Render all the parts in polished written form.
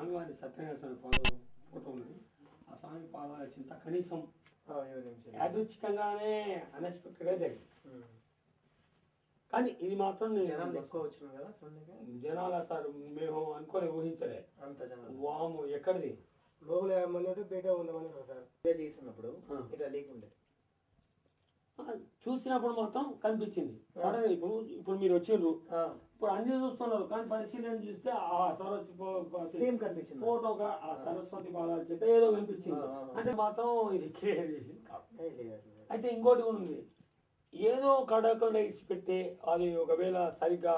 స్వామివారి సత్యనారాయణ ఫోటో ఉంది. ఆ స్వామి పాదాల చింత కనీసం యాదృచ్ఛికంగానే అన్ఎక్స్పెక్టెడ్గా జరిగింది. కానీ ఇది మాత్రం జనాలు సార్ మేము అనుకోలే, ఊహించలే అంత జనం. వాము ఎక్కడిది లోపల బయట ఉందామని సార్ చేసినప్పుడు ఇట్లా లేకుండే చూసినప్పుడు మాత్రం కనిపించింది. సరే ఇప్పుడు మీరు వచ్చిండ్రు, ఇప్పుడు అన్ని చూస్తున్నారు, కానీ పరిశీలన చూస్తే ఆ సరస్వతి కనిపించింది ఫోటోగా ఆ సరస్వతి పాదాలు చెప్తే ఏదో కనిపించింది. అంటే మాత్రం ఇది క్రియేట్ చేసింది. అయితే ఇంకోటి కూడా ఉంది, ఏదో కడకుండా ఇచ్చి పెడితే అది ఒకవేళ సరిగ్గా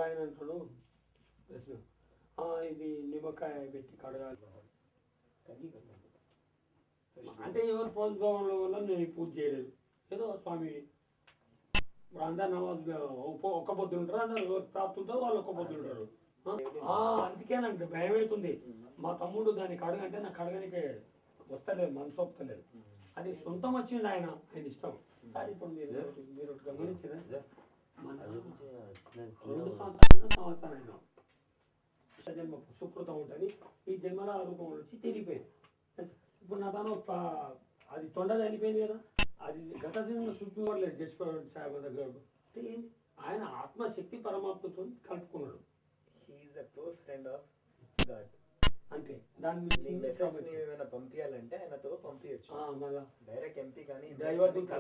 ఆయన అంటాడు ఇది నిమ్మకాయ పెట్టి కడగాలి అంటే ఎవరు పోల్చుకోవడం వల్ల నేను పూజ చేయలేదు. ఏదో స్వామి ఇప్పుడు అందరు నమాజ్ ఒక్క పొద్దు ఉంటారు, అందరు ఎవరు ప్రాప్తి ఉంటారు వాళ్ళు ఒక్క పొద్దు ఉంటారు. అందుకే నాకు భయం అవుతుంది. మా తమ్ముడు దాన్ని కడగంటే నాకు కడగనికే వస్తలేదు, మనసు ఒప్పుతలేదు. అది సొంతం వచ్చింది ఆయన ఇష్టం. సరే ఇప్పుడు మీరు గమనించిన 2 సంవత్సరాలు జన్మ సుకృతం ఉంటుంది, ఈ జన్మలో రూపంలో వచ్చి తిరిగిపోయింది. ఇప్పుడు నా తను అది తొండది అనిపోయింది కదా, అది గత జన్మ చూపించలేదు. జడ్జిపోయాడు సాహెబ్ దగ్గర అంటే ఆయన ఆత్మశక్తి పరమాత్మతో కలుపుకున్నాడు. అంతే. దాని పంపించాలంటే ఆయనతో పంపించచ్చు, డైరెక్ట్ ఎంపీ కానీ దైవదూత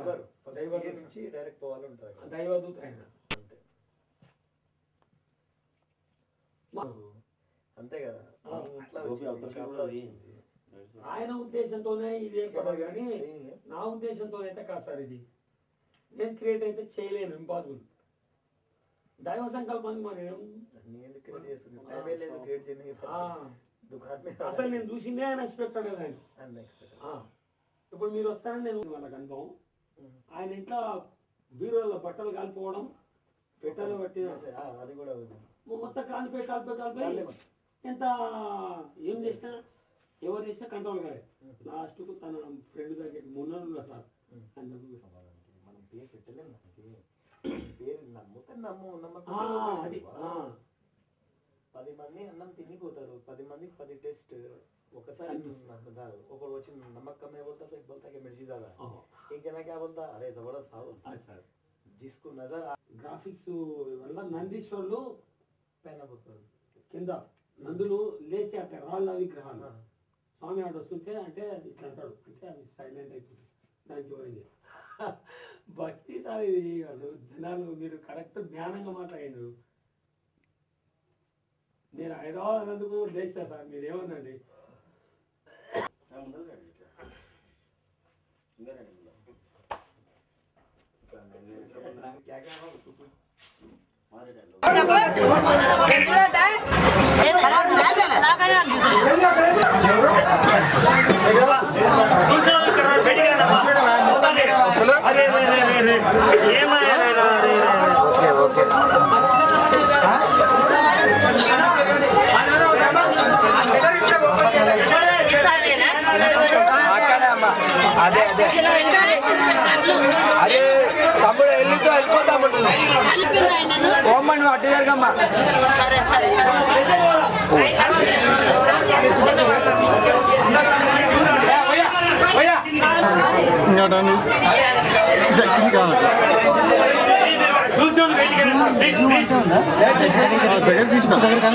నుంచి డైరెక్ట్ పోవాలంటారు. దైవదూత ఆయన అంతే కదా. ఆయన ఉద్దేశంతోనే ఇది ఏర్పడదు, కానీ నా ఉద్దేశంతో అయితే కాదు సార్. ఇది నేను క్రియేట్ అయితే చేయలేను, ఇంపాసిబుల్. దైవ సంకల్పాన్ని మనం అసలు నేను చూసిందే ఆయన ఎక్స్పెక్టెడ్ కదా. ఇప్పుడు మీరు వస్తారని నేను వాళ్ళకి అనుభవం. ఆయన ఇంట్లో బీరువాళ్ళ బట్టలు కాలిపోవడం, పెట్టెలు పట్టిన అది కూడా మొత్తం కాలిపోయి ఎంత ఏం చేసినా ఎవరు చేసినా కంట్రోల్ కాదు. లాస్ట్కు తన ఫ్రెండ్ దగ్గర మొన్న సార్ మనం పేరు పెట్టలేము, పేరు నమ్మకం. 10 మంది అన్నం తినిపోతారు, 10 మందికి 10 టెస్ట్ ఒకసారి ఒకరు వచ్చి नमक बोलता तो एक बोलता कि मिर्ची ज्यादा, एक जना क्या बोलता अरे जबरदस्त था जिसको नजर గ్రాఫిక్స్ వల్ల నందీశ్వరులు పైన పోతారు, కింద నందులు లేచి అట్లా రాళ్ళ విగ్రహాలు స్వామి ఆడ వస్తుంటే అంటే ఇట్లా అంటాడు, అంటే అవి సైలెంట్ అయిపోతుంది. దానికి ఎవరేం చేస్తారు భక్తి సార్. ఇది జనాలు మీరు కరెక్ట్ జ్ఞానంగా మాట్లాడారు. నేను హైదరాబాద్ అన్నందుకు లేచా సార్, మీరు ఏమన్నాండి. అదే అదే అదే తమ్ముడు వెళ్ళిపోతామంటున్నా పోమ్మని అడ్డు జరగమ్మా. దగ్గర తీసిన దగ్గర